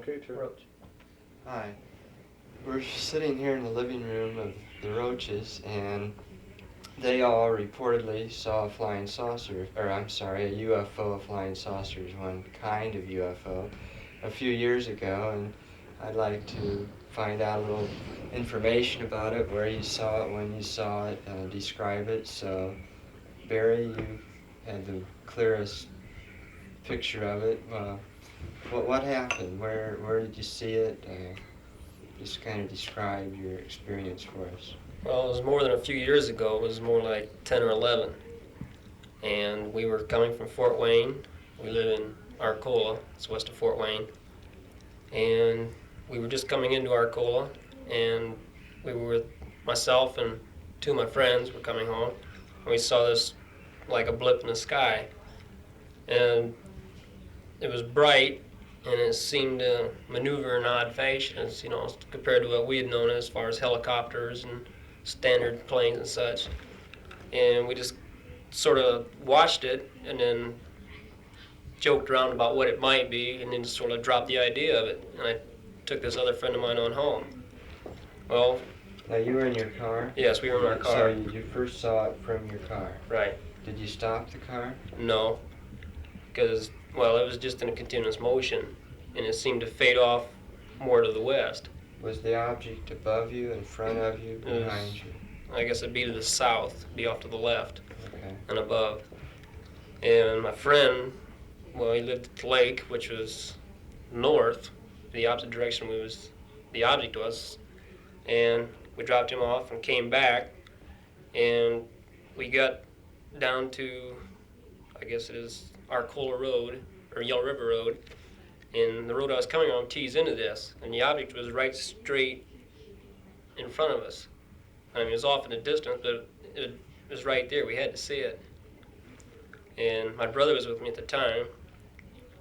Okay, Terry. Roach. Hi. We're sitting here in the living room of the Roaches, and they all reportedly saw a flying saucer, or I'm sorry, a UFO. A flying saucer is one kind of UFO, a few years ago, and I'd like to find out a little information about it, where you saw it, when you saw it, describe it. So, Barry, you had the clearest picture of it. What happened? Where did you see it? Just kind of describe your experience for us. Well, it was more than a few years ago. It was more like 10 or 11. And we were coming from Fort Wayne. We live in Arcola. It's west of Fort Wayne. And we were just coming into Arcola, and we were with myself and two of my friends were coming home. And we saw this like a blip in the sky. And it was bright, and it seemed to maneuver in odd fashions, compared to what we had known as far as helicopters and standard planes and such. And we just sort of watched it and then joked around about what it might be, and then just sort of dropped the idea of it. And I took this other friend of mine on home. Well, Now, you were in your car? yes, we were in our car. So you first saw it from your car. Right. Did you stop the car? No, because, well, it was just in a continuous motion, and it seemed to fade off more to the west. Was the object above you, in front of you, behind you? I guess it'd be to the south, be off to the left Okay. and above. And my friend, well, he lived at the lake, which was north, the opposite direction the object was. And we dropped him off and came back, and we got down to, I guess it is Arcola Road, or Yellow River Road, and the road I was coming on tees into this, and the object was right straight in front of us. I mean, it was off in the distance, but it was right there. We had to see it. And my brother was with me at the time,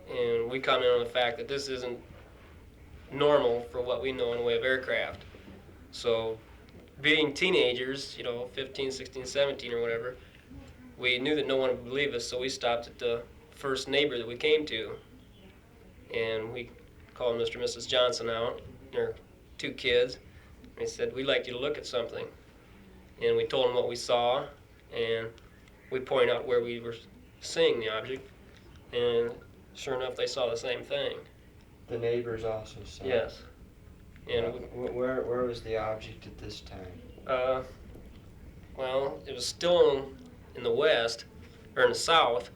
and we commented on the fact that this isn't normal for what we know in the way of aircraft. So, being teenagers, 15, 16, 17 or whatever, we knew that no one would believe us, so we stopped at the first neighbor that we came to. And we called Mr. and Mrs. Johnson out, their two kids. And he said, "We'd like you to look at something." And we told them what we saw, and we pointed out where we were seeing the object. And sure enough, they saw the same thing. The neighbors also saw it? Yes. And where was the object at this time? Well, it was still in the west, or in the south,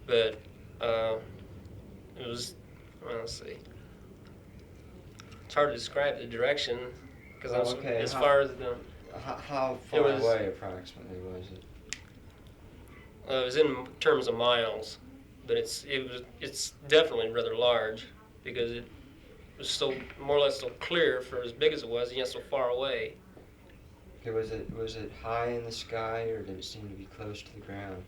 but it was, well, let's see. It's hard to describe the direction, because as far as the... How far away approximately was it? It was in terms of miles, but it's definitely rather large, because it was so more or less so clear for as big as it was, and yet so far away. Okay, was it high in the sky, or did it seem to be close to the ground?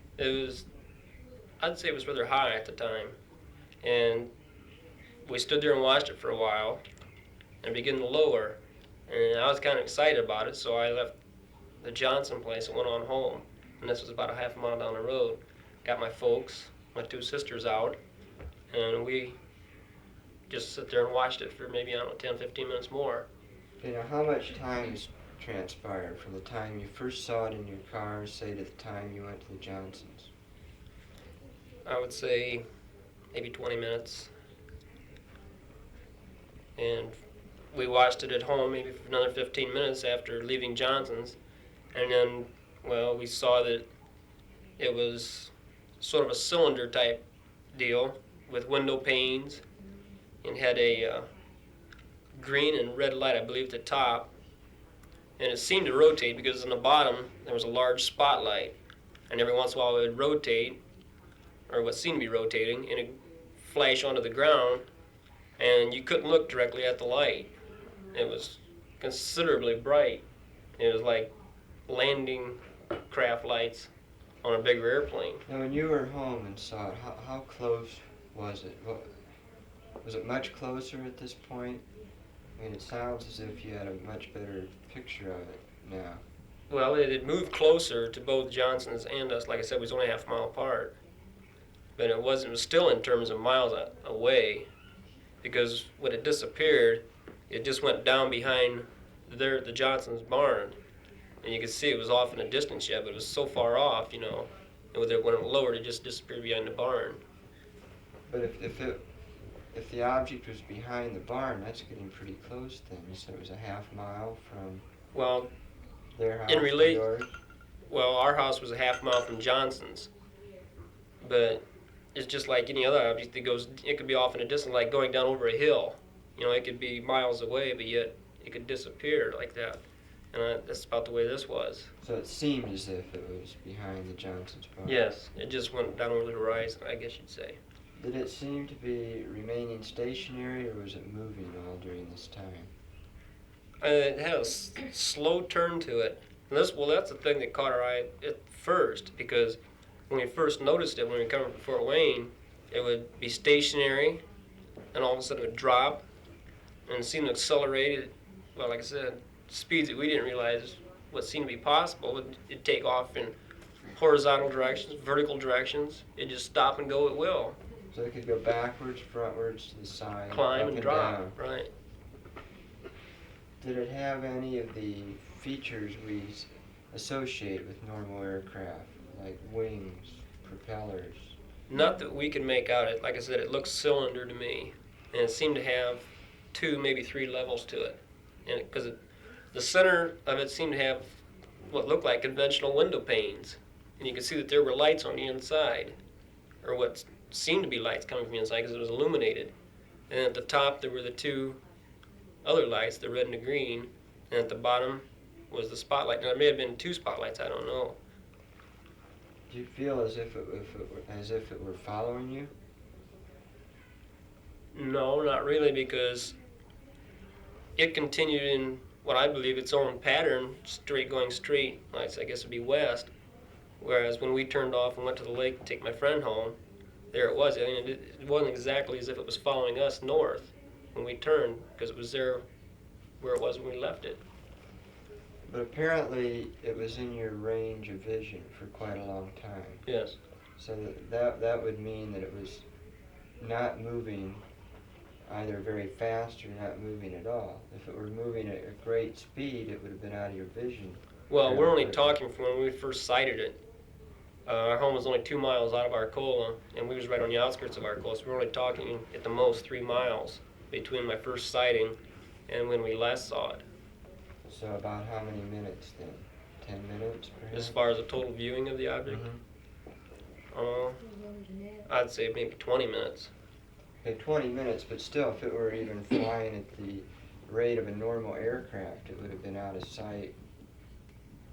I'd say it was rather high at the time, and we stood there and watched it for a while, and it began to lower, and I was kind of excited about it, so I left the Johnson place and went on home, and this was about a half a mile down the road. Got my folks, my two sisters out, and we just sit there and watched it for maybe, 10, 15 minutes more. Okay, now how much time has transpired from the time you first saw it in your car, say, to the time you went to the Johnsons? I would say maybe 20 minutes. And we watched it at home maybe for another 15 minutes after leaving Johnson's. And then, well, we saw that it was sort of a cylinder type deal with window panes, and had a green and red light, I believe, at the top. And it seemed to rotate because on the bottom there was a large spotlight. And every once in a while it would rotate, or what seemed to be rotating, and it'd flash onto the ground, and you couldn't look directly at the light. It was considerably bright. It was like landing craft lights on a bigger airplane. Now, when you were home and saw it, how close was it? Was it much closer at this point? I mean, it sounds as if you had a much better picture of it now. Well, it had moved closer to both Johnsons and us. Like I said, it was only half a mile apart. But it was still in terms of miles away. because when it disappeared, it just went down behind the Johnson's barn, and you could see it was off in a distance yet, but it was so far off, and when it lowered, it just disappeared behind the barn. But if the object was behind the barn, that's getting pretty close then. You said it was a half mile from Well, their house to yours? Well, our house was a half mile from Johnson's, but it's just like any other object that goes. It could be off in a distance, like going down over a hill. It could be miles away, but yet it could disappear like that. And that's about the way this was. So it seemed as if it was behind the Johnson's barn. Yes, it just went down over the horizon, I guess you'd say. Did it seem to be remaining stationary, or was it moving all during this time? It had a slow turn to it. And that's the thing that caught our eye at first, because when we first noticed it, when we were coming from Fort Wayne, it would be stationary, and all of a sudden it would drop, and it seemed to accelerate. Well, like I said, speeds that we didn't realize what seemed to be possible. It'd take off in horizontal directions, vertical directions. It'd just stop and go at will. So it could go backwards, frontwards, to the side, climb up and and drop, down. right. Did it have any of the features we associate with normal aircraft, like wings, propellers? Not that we could make out it. Like I said, it looks cylinder to me, and it seemed to have 2, maybe 3 levels to it. And because the center of it seemed to have what looked like conventional window panes, and you could see that there were lights on the inside, or what seemed to be lights coming from the inside because it was illuminated. And at the top there were the 2 other lights, the red and the green, and at the bottom was the spotlight. Now there may have been 2 spotlights, I don't know. Do you feel as if it were following you? No, not really, because it continued in what I believe its own pattern, going straight, I guess it'd be west. Whereas when we turned off and went to the lake to take my friend home, there it was. It wasn't exactly as if it was following us north when we turned, because it was there where it was when we left it. But apparently it was in your range of vision for quite a long time. Yes. So that would mean that it was not moving either very fast or not moving at all. If it were moving at a great speed, it would have been out of your vision. Well, we're only talking from when we first sighted it. Our home was only 2 miles out of Arcola, and we was right on the outskirts of Arcola, so we were only talking at the most 3 miles between my first sighting and when we last saw it. So about how many minutes then? 10 minutes perhaps? As far as the total viewing of the object? I'd say maybe 20 minutes. Okay, 20 minutes, but still, if it were even flying at the rate of a normal aircraft, it would have been out of sight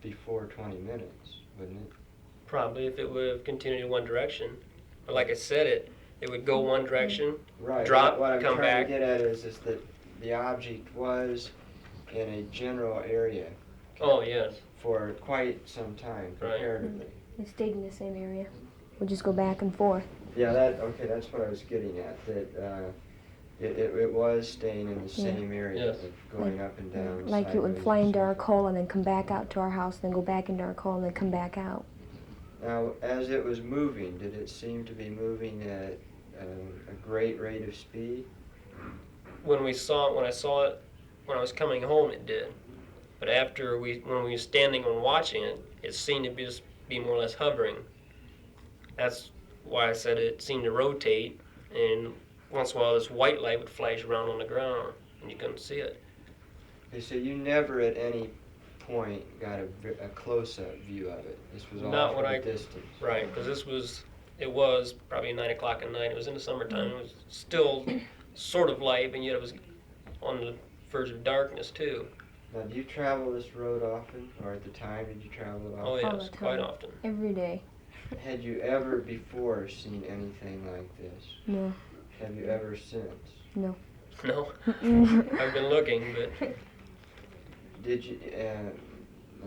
before 20 minutes, wouldn't it? Probably, if it would have continued in one direction. But like I said, it would go one direction, Right. drop, What I'm come trying back. to get at is that the object was in a general area Oh, yes. for quite some time, Right. comparatively. It stayed in the same area. We'll just go back and forth. Yeah, that's what I was getting at, that it was staying in the same area, Yes. going up and down. Like it would sideways fly and into so our forth. coal and then come back out to our house, then go back into our coal and then come back out. Now, as it was moving, did it seem to be moving at a great rate of speed? When I saw it, when I was coming home, it did. But when we were standing and watching it, it seemed to be more or less hovering. That's why I said it seemed to rotate, and once in a while this white light would flash around on the ground, and you couldn't see it. Okay, so you never at any point got a close-up view of it. This was all Not from when a distance. Right, because it was probably 9 o'clock at night. It was in the summertime. It was still sort of light, but yet it was on the verge of darkness too. Now, do you travel this road often, or at the time did you travel it Oh often? All yes, the quite time. often. Every day. Had you ever before seen anything like this? No. Have you ever since? No. No, I've been looking, but Did you,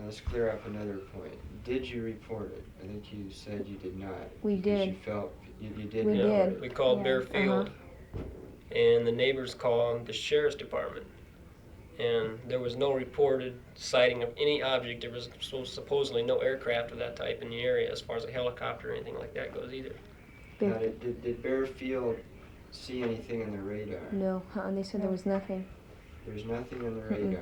let's clear up another point. Did you report it? I think you said you did not. We because did. You felt, you did We report did. it. we called Yeah, Bearfield, and the neighbors called the sheriff's department, and there was no reported sighting of any object. There was supposedly no aircraft of that type in the area, as far as a helicopter or anything like that goes either. Now, did Bearfield see anything on the radar? No, they said there was nothing. There's nothing on the radar.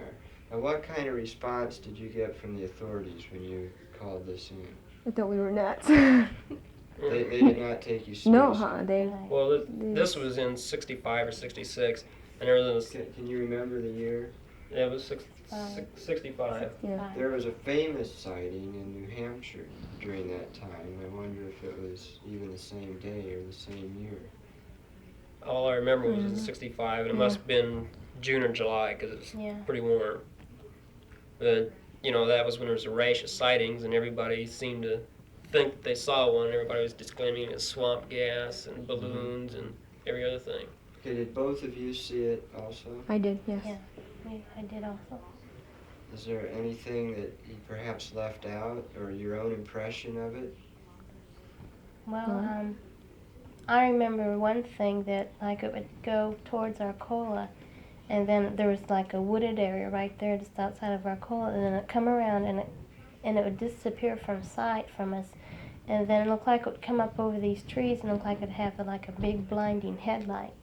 Now, what kind of response did you get from the authorities when you called this in? I thought we were nuts. They did not take you seriously? No, they... Well, this was in 65 or 66, and there was... Can you remember the year? Yeah, it was 65. Yeah. There was a famous sighting in New Hampshire during that time. I wonder if it was even the same day or the same year. All I remember was in 65, and it must have been June or July, because it was pretty warm. But, you know, that was when there was a rash of sightings, and everybody seemed to think they saw one. Everybody was disclaiming it's swamp gas and balloons and every other thing. Okay, did both of you see it also? I did, yes. Yeah, I did also. Is there anything that you perhaps left out, or your own impression of it? Well, I remember one thing that, like, it would go towards Arcola, and then there was like a wooded area right there just outside of Arcola, and then it'd come around and it would disappear from sight from us, and then it looked like it would come up over these trees and look like it'd have like a big blinding headlight,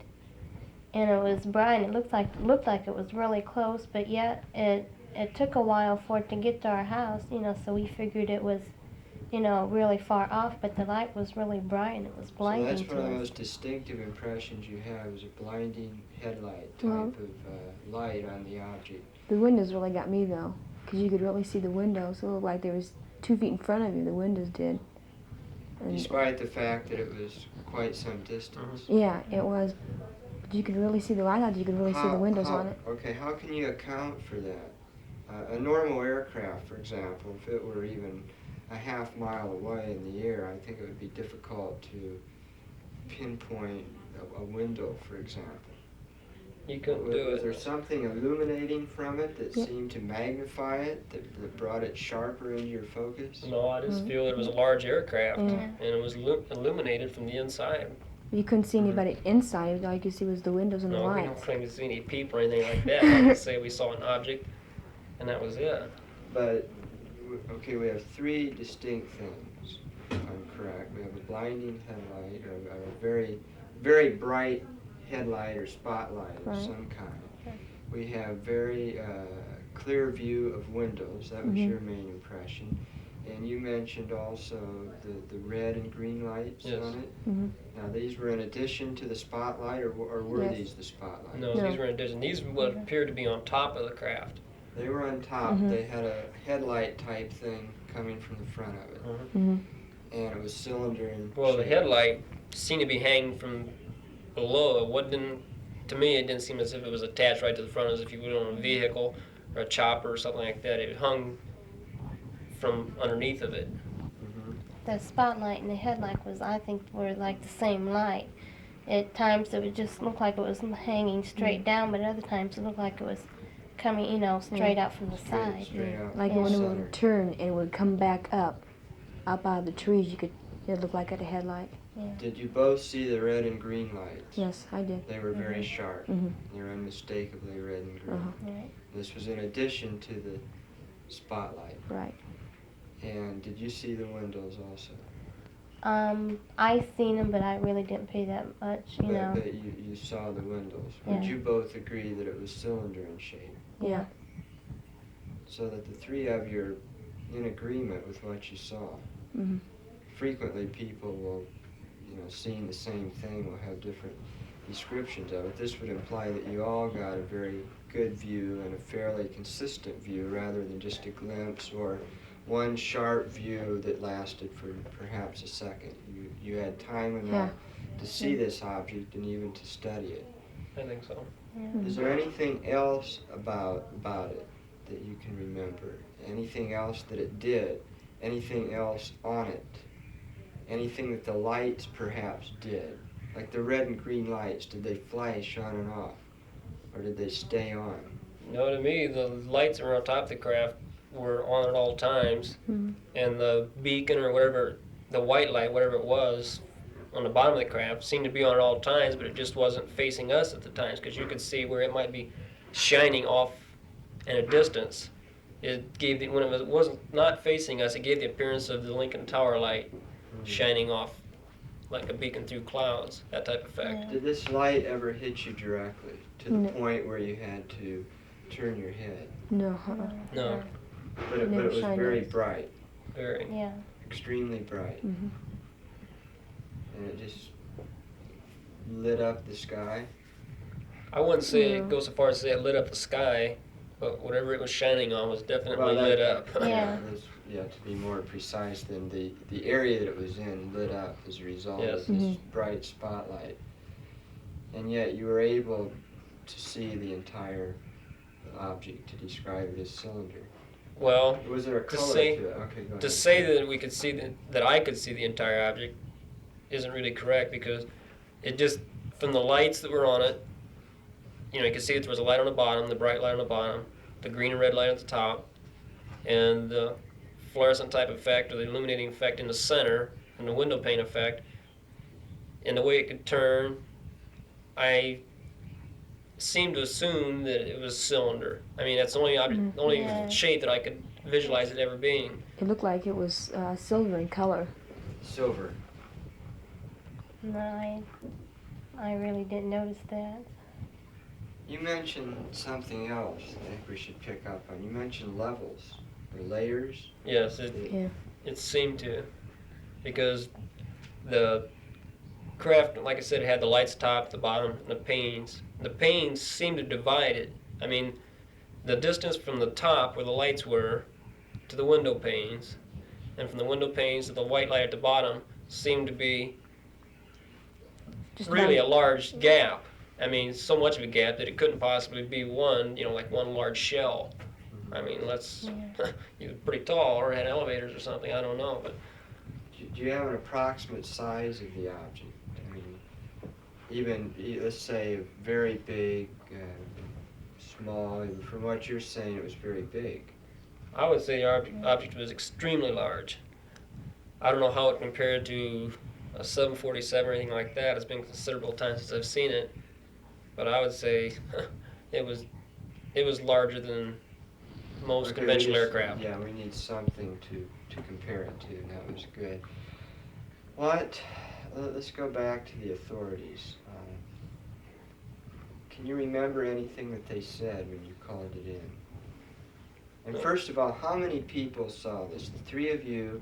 and it was bright. And it looked like it was really close, but yet it took a while for it to get to our house, you know. So we figured it was, you know, really far off, but the light was really bright and it was blinding to us. So that's one of the most distinctive impressions you have, is a blinding headlight type of light on the object. The windows really got me, though, because you could really see the windows. It looked like there was 2 feet in front of you, the windows did. And despite the fact that it was quite some distance. Yeah, it was. But you could really see I thought you could really see the windows on it. Okay, how can you account for that? A normal aircraft, for example, if it were even a half mile away in the air, I think it would be difficult to pinpoint a window, for example. You couldn't do Was it. there something illuminating from it that seemed to magnify it, that brought it sharper into your focus? No, I just feel it was a large aircraft, and it was illuminated from the inside. You couldn't see anybody inside. All you could see was the windows and the No, we lights. don't claim to see any people or anything like that. I just say we saw an object, and that was it. But, okay, we have 3 distinct things, if I'm correct. We have a blinding headlight, or a very, very bright headlight or spotlight of some kind. We have very clear view of windows. That was your main impression. And you mentioned also the red and green lights on it. Now, these were in addition to the spotlight, or were these the spotlights? No, these were in addition. These would appear to be on top of the craft. They were on top. They had a headlight type thing coming from the front of it. And it was cylinder in Well, the shape. headlight seemed to be hanging from below. To me, it didn't seem as if it was attached right to the front, as if you would on a vehicle or a chopper or something like that. It hung from underneath of it. The spotlight and the headlight were like the same light. At times it would just look like it was hanging straight down, but at other times it looked like it was coming, you know, straight out from the side. Straight out Like from when the it center. would turn and it would come back up out of the trees, it looked like it had a headlight. Did you both see the red and green lights? Yes, I did. They were very sharp. They were unmistakably red and green. Right. This was in addition to the spotlight. Right. And did you see the windows also? I seen them, but I really didn't pay that much, you know. But you saw the windows. Yeah. Would you both agree that it was cylinder in shape? Yeah. So that the 3 of you are in agreement with what you saw. Frequently people will, seeing the same thing will have different descriptions of it. This would imply that you all got a very good view and a fairly consistent view, rather than just a glimpse or one sharp view that lasted for perhaps a second. You had time enough to see this object and even to study it. I think so. Is there anything else about it that you can remember? Anything else that it did? Anything else on it? Anything that the lights perhaps did? Like the red and green lights, did they flash on and off? Or did they stay on? No, to me, the lights that were on top of the craft were on at all times. And the beacon or whatever, the white light, whatever it was, on the bottom of the craft seemed to be on at all times, but it just wasn't facing us at the times, because you could see where it might be shining off in a distance. It gave when it wasn't not facing us, it gave the appearance of the Lincoln Tower light shining off like a beacon through clouds, that type of effect. Yeah. Did this light ever hit you directly to the No. point where you had to turn your head? No, No, But it Never was shined very it. bright, very. Yeah. extremely bright, hmm and it just lit up the sky. I wouldn't say Yeah. it goes so far as to say it lit up the sky, but whatever it was shining on was definitely that- lit up. Yeah. To be more precise, than the area that it was in lit up as a result Yes. of this Mhm. bright spotlight. And yet you were able to see the entire object, to describe it as cylinder. Well, Was there a To color say- to it? Okay, go ahead. to say that we could see that I could see the entire object isn't really correct, because it just, from the lights that were on it, you know, you could see that there was a light on the bottom, the bright light on the bottom, the green and red light at the top, and the fluorescent type effect, or the illuminating effect in the center, and the window pane effect. And the way it could turn, I seem to assume that it was cylinder. I mean, that's the only object, only Yeah. shape that I could visualize it ever being. It looked like it was silver in color. Silver. No, I really didn't notice that. You mentioned something else I think we should pick up on. You mentioned levels or layers. Yes, Yeah. it seemed to, because the craft, like I said, it had the lights top, the bottom, and the panes. The panes seemed to divide it. I mean, the distance from the top where the lights were to the window panes, and from the window panes to the white light at the bottom, seemed to be Just really a about, large gap. I mean, so much of a gap that it couldn't possibly be one, you know, like one large shell. I mean, let's either pretty tall or had elevators or something. I don't know, but Do you have an approximate size of the object? I mean, even let's say very big, small. And from what you're saying, it was very big. I would say the object was extremely large. I don't know how it compared to a 747 or anything like that. It's been considerable time since I've seen it, but I would say it was larger than most Okay, conventional we just- aircraft. Yeah, we need something to compare it to, and that was good. Let's go back to the authorities. Can you remember anything that they said when you called it in? And first of all, how many people saw this? The three of you,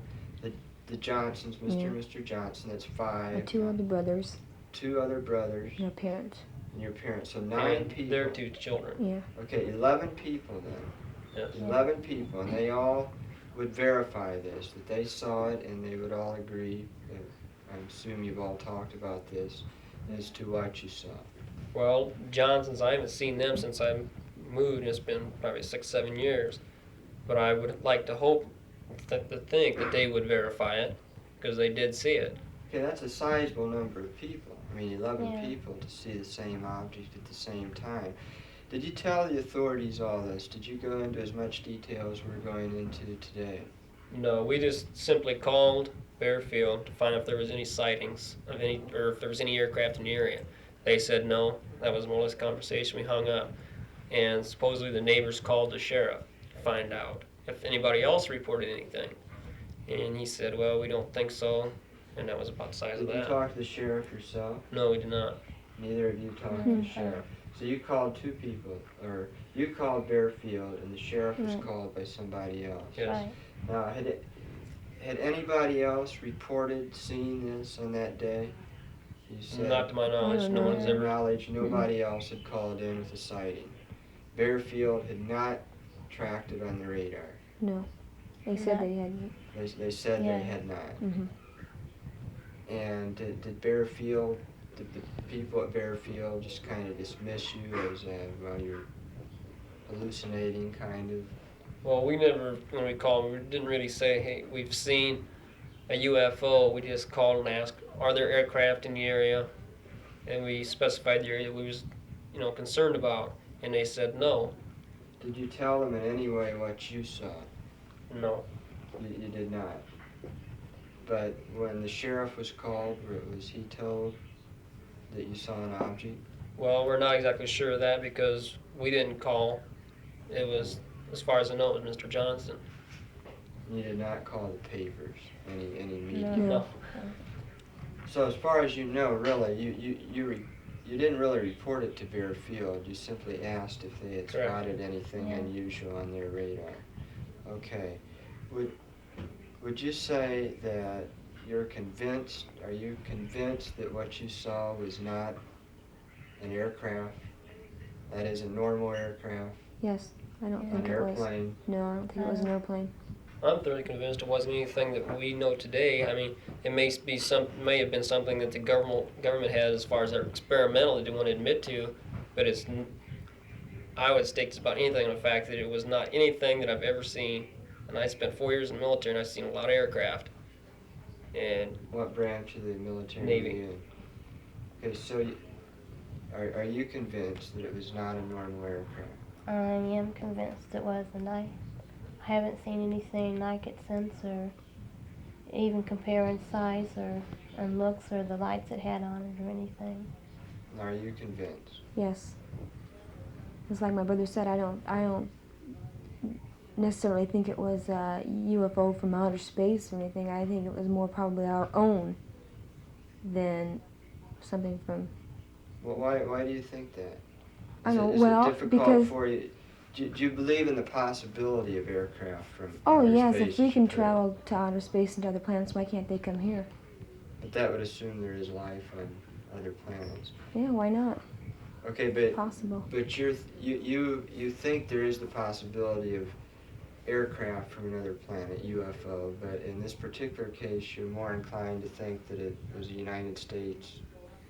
the Johnsons, Mr. and Mr. Johnson, that's my 5. 2 other brothers, Two other brothers, and our parents. and your parents. So 9 And people. their 2 children. Yeah. Okay, 11 people then. Yes. 11 people, and they all would verify this, that they saw it, and they would all agree, I assume you've all talked about this, as to what you saw. Well, Johnsons, I haven't seen them since I moved, and it's been probably 6-7 years. But I would like to hope, to think that they would verify it, because they did see it. Okay, that's a sizable number of people. I mean, 11 Yeah. people to see the same object at the same time. Did you tell the authorities all this? Did you go into as much detail as we're going into today? No, we just simply called Bearfield to find out if there was any sightings of any, or if there was any aircraft in the area. They said no. That was more or less the conversation. We hung up, and supposedly the neighbors called the sheriff to find out if anybody else reported anything. And he said, well, we don't think so, and that was about the size Did of you that. talk to the sheriff yourself? No, we did not. Neither of you talked to the sheriff. So you called 2 people, or you called Bearfield, and the sheriff was Right. called by somebody else. Yes. Right. Now, had anybody else reported seeing this on that day? You said, Not to my knowledge. don't No know. one's to your ever. knowledge, nobody else had called in with a sighting. Bearfield had not tracked it on the radar. No. They said Not- they hadn't. They said Yeah. they had not. hmm And did the people at Bearfield just kind of dismiss you as, well, you're hallucinating, kind of? Well, we never, when we called, we didn't really say, hey, we've seen a UFO. We just called and asked, are there aircraft in the area? And we specified the area that we was, concerned about. And they said no. Did you tell them in any way what you saw? No. You did not. But when the sheriff was called, was he told that you saw an object? Well, we're not exactly sure of that because we didn't call. It was, as far as I know, it was Mr. Johnson. You did not call the papers, any media? No. No. So as far as you know, really, you didn't really report it to Bear Field. You simply asked if they had Correct. spotted anything Yeah. unusual on their radar. Okay. Would you say that you're convinced? Are you convinced that what you saw was not an aircraft? That is a normal aircraft, Yes, I don't Yeah. think an it was. airplane. No, I don't think it was an airplane. I'm thoroughly convinced it wasn't anything that we know today. I mean, it may have been something that the government had as far as their experimental they didn't want to admit to, but I would stake just about anything on the fact that it was not anything that I've ever seen. And I spent 4 years in the military, and I've seen a lot of aircraft. And What branch of the military Navy. were you in? Okay, so are you convinced that it was not a normal aircraft? I am convinced it was, and I haven't seen anything like it since, or even comparing size or and looks or the lights it had on it or anything. Are you convinced? Yes. It's like my brother said. I don't necessarily think it was a UFO from outer space or anything. I think it was more probably our own than something from. Well, why do you think that? I know. Is Well, it difficult because for you? Do you believe in the possibility of aircraft from oh outer yes, space? if we can or- travel to outer space and to other planets, why can't they come here? But that would assume there is life on other planets. Yeah, why not? Okay, but Possible. you think there is the possibility of aircraft from another planet, UFO, but in this particular case, you're more inclined to think that it was a United States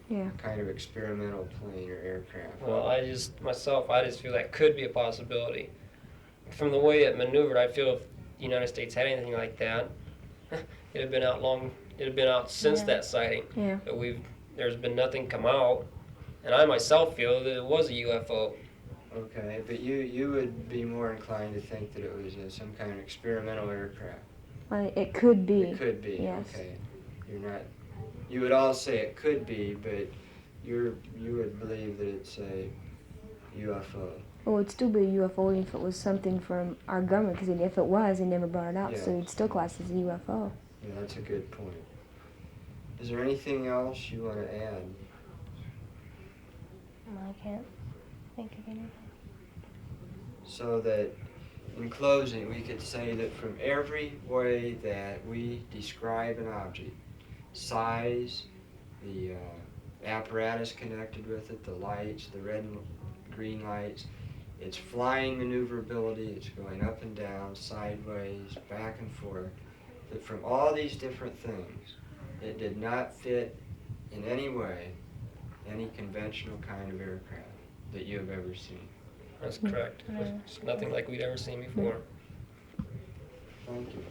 Yeah. kind of experimental plane or aircraft. well, I just feel that could be a possibility. From the way it maneuvered, I feel if the United States had anything like that, it had been out long. It had been out since Yeah. that sighting. Yeah. But there's been nothing come out, and I myself feel that it was a UFO. Okay, but you would be more inclined to think that it was some kind of experimental aircraft. It could be. It could be. Yes. Okay, you're not. You would all say it could be, but you would believe that it's a UFO. Well, it would still be a UFO even if it was something from our government, because if it was, they never brought it out, so Yeah. it's still classed as a UFO. Yeah, that's a good point. Is there anything else you want to add? I can't think of anything. So that, in closing, we could say that from every way that we describe an object, size, the apparatus connected with it, the lights, the red and green lights, its flying maneuverability, it's going up and down, sideways, back and forth, that from all these different things, it did not fit in any way any conventional kind of aircraft that you have ever seen. That's correct. Yeah. It's nothing like we'd ever seen before. Thank you.